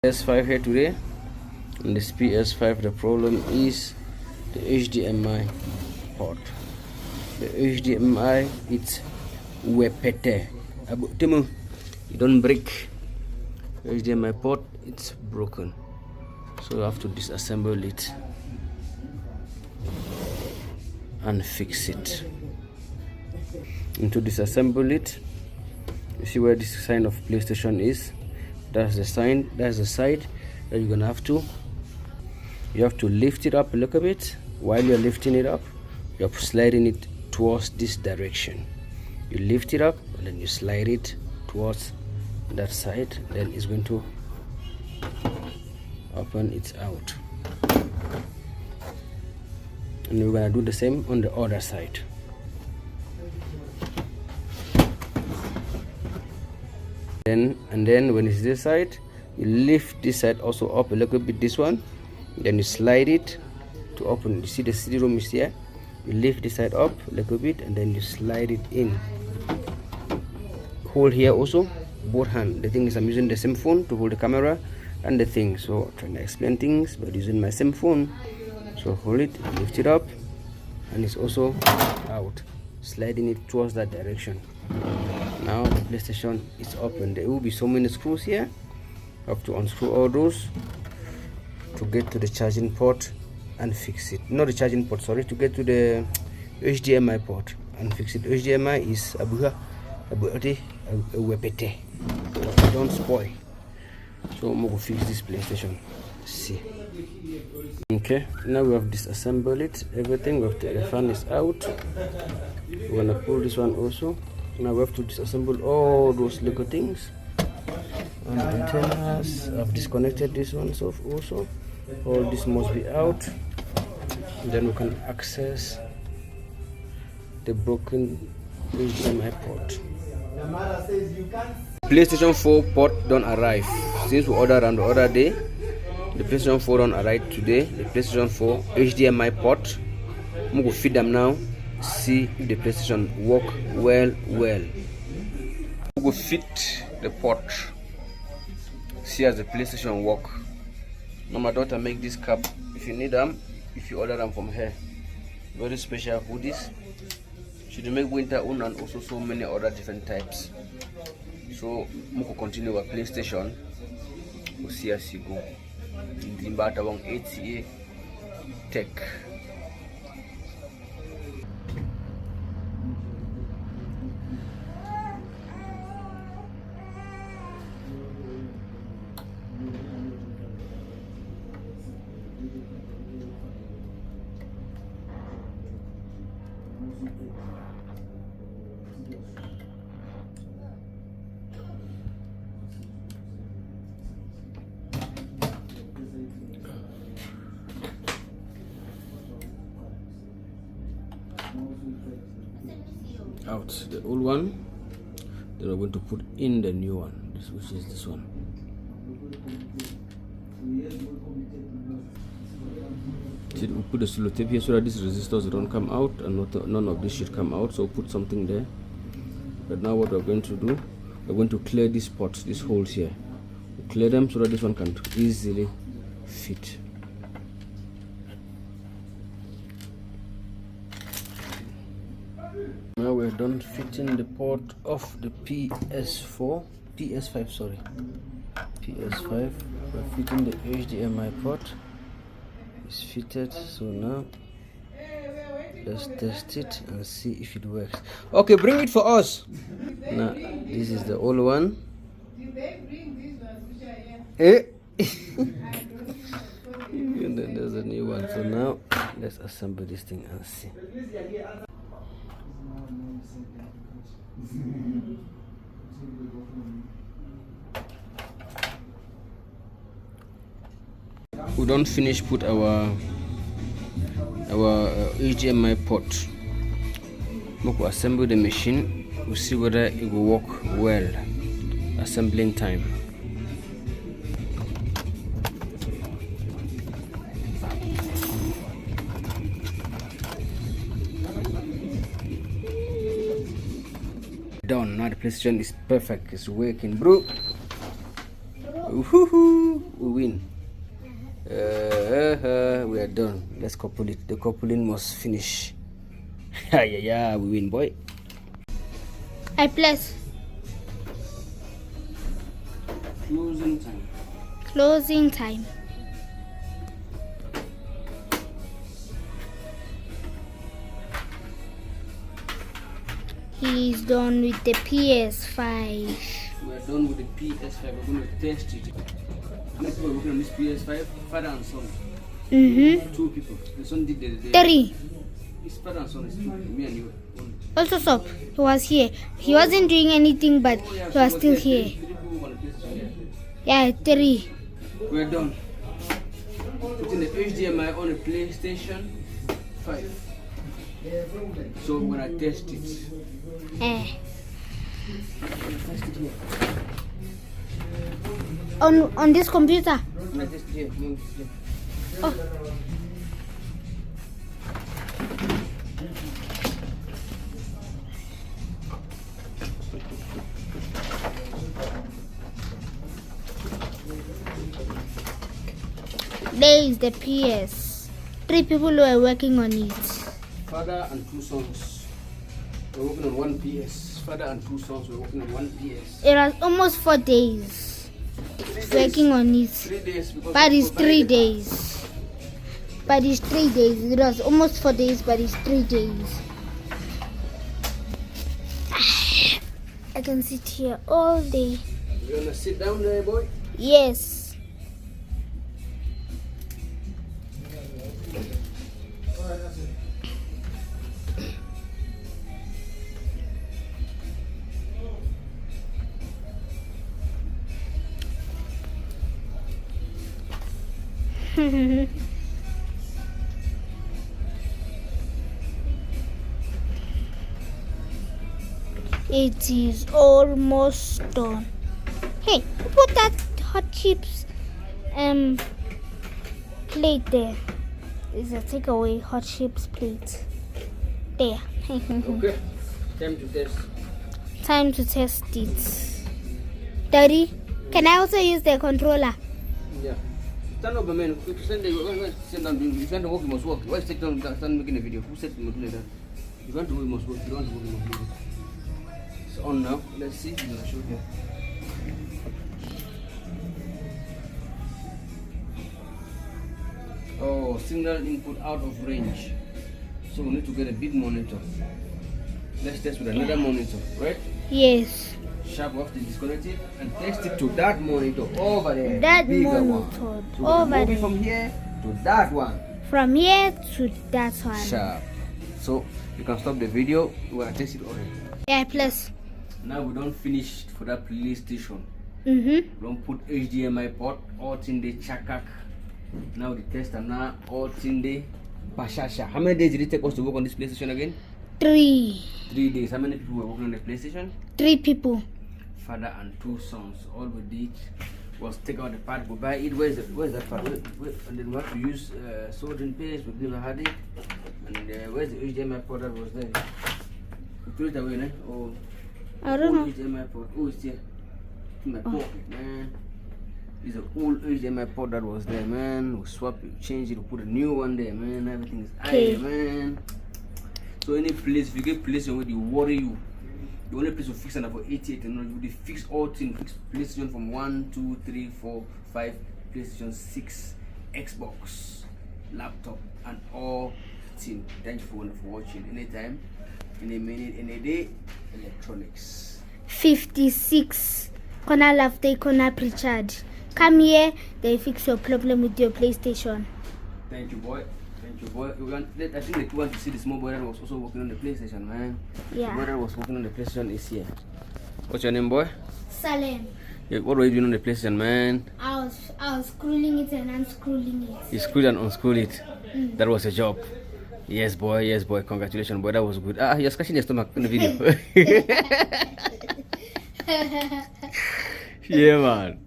PS5 here today. In this PS5, the problem is the HDMI port. The HDMI, it's wepete. You don't break the HDMI port, it's broken. So you have to disassemble it and fix it. And to disassemble it, you see where this sign of PlayStation is. That's the sign, that's the side that you're gonna have to lift it up a little bit. While you're lifting it up, you're sliding it towards this direction. You lift it up and then you slide it towards that side, then it's going to open it out. And we're gonna do the same on the other side. And then when it's this side, you lift this side also up a little bit, this one, then you slide it to open. You see the CD-ROM is here. You lift this side up a little bit and then you slide it in. Hold here also, both hands. The thing is, I'm using the same phone to hold the camera and the thing, so I'm trying to explain things but using my same phone. So hold it, lift it up, and it's also out, sliding it towards that direction. Now the PlayStation is open. There will be so many screws here. You have to unscrew all those to get to the charging port and fix it. Not the charging port, sorry, to get to the HDMI port and fix it. HDMI is a wepete. Don't spoil. So I'm gonna fix this PlayStation. See. Okay, now we have disassembled it. Everything. The fan is out. We're gonna pull this one also. Now we have to disassemble all those little things and antennas. I've disconnected this one also. All this must be out. Then we can access the broken HDMI port. PlayStation 4 port don't arrive. Since we ordered on the other day, the PlayStation 4 don't arrive today. The PlayStation 4 HDMI port, I'm going to feed them now. See if the PlayStation work well. We go fit the port. See as the PlayStation work. Now my daughter make this cap. If you need them, if you order them from her, very special hoodies. She do make winter own and also so many other different types. So we go continue our PlayStation. We'll see as you go. In the about 8CA Tech. Out the old one, then we're going to put in the new one, which is this one. So we put the sellotape here so that these resistors don't come out and none of this should come out, so we'll put something there. But now what we're going to do, we're going to clear these spots, these holes here. We'll clear them so that this one can easily fit. Now we're done fitting the port of the PS5, sorry. PS5, we're fitting the HDMI port. It's fitted, so now let's test it and see if it works. Okay, bring it for us. Now, this is the old one. Eh? And then there's a new one. So now, let's assemble this thing and see. We don't finish put our HDMI port. We will assemble the machine. We'll see whether it will work well. Assembling time. Done. Now the PlayStation is perfect. It's working, bro. Woohoo! We win. We are done. Let's couple it. The coupling must finish. Yeah, we win, boy. I plus. Closing time. Closing time. He's done with the PS5. We are done with the PS5. We're going to test it. How many people are working on this PS5? Father and son. Two people. The son did the 3. His father and son is 2. Me and you. Also stop. He was here. He wasn't doing anything, but he was still here. 3 people on the PlayStation. Yeah, 3. We're done. Putting the HDMI on the PlayStation 5. So we're gonna test it. Test it here. On this computer. I'm gonna test it here. Oh. There is the PS. 3 people were working on it. Father and 2 sons. We're working on one PS. Father and 2 sons were working on one PS. It was almost 4 days working on it. 3 days. But it's 3 days. But it's 3 days. It was almost 4 days, but it's 3 days. I can sit here all day. You wanna sit down there, boy? Yes. It is almost done. Hey, put that hot chips plate there. It's a takeaway hot chips plate. There. Okay. Time to test. Time to test it. Daddy, can I also use the controller? Yeah. Stand up, man. If you send down, if you want to work, you must work. Why sit down, stand making a video? Who said you must do like that? If you want to work, you must work. If you don't want to work, you must work. It's on now. Let's see. I'm going to show you. Oh, signal input out of range. So we need to get a big monitor. Let's test with another monitor, right? Yes. Sharp, we have to disconnect it and test it to that monitor over there. That bigger monitor one. So over move there. it from here to that one. From here to that one. Sharp. So you can stop the video. We're gonna test it already. Yeah, plus. Now we don't finish for that PlayStation. We don't put HDMI port all in the chakak. Now the tester now all in the bashasha. How many days did it take us to work on this PlayStation again? 3. 3 days. How many people were working on the PlayStation? 3 people. Father and 2 sons. All we did was take out the part, go buy it. Where's that part? And then we have to use soldering paste. We never had it. And where's the HDMI port that was there? We threw it away, né? Oh, I don't know. HDMI port. Oh, it's here. In my pocket, man. It's an old HDMI port that was there, man. We swap it, change it, we put a new one there, man. Everything is Okay. man. So any place, if you get place where they worry you, the only place to fix it for 88 and you fix all things, fix PlayStation from 1, 2, 3, 4, 5, PlayStation 6, Xbox, laptop, and all things. Thank you for watching. Anytime, in a minute, in a day, electronics. 56. Kona lafte kona Pritchard. Come here, they fix your problem with your PlayStation. Thank you, boy. Thank you, boy. I think they want to see the small boy that was also working on the PlayStation, man. Yeah. The boy that was working on the PlayStation is here. What's your name, boy? Salem. Yeah, what were you doing on the PlayStation, man? I was scrolling it and unscrolling it. You screwed and unscrewed it. That was a job. Yes, boy. Yes, boy. Congratulations, boy. That was good. Ah, you're scratching your stomach in the video. Yeah, man.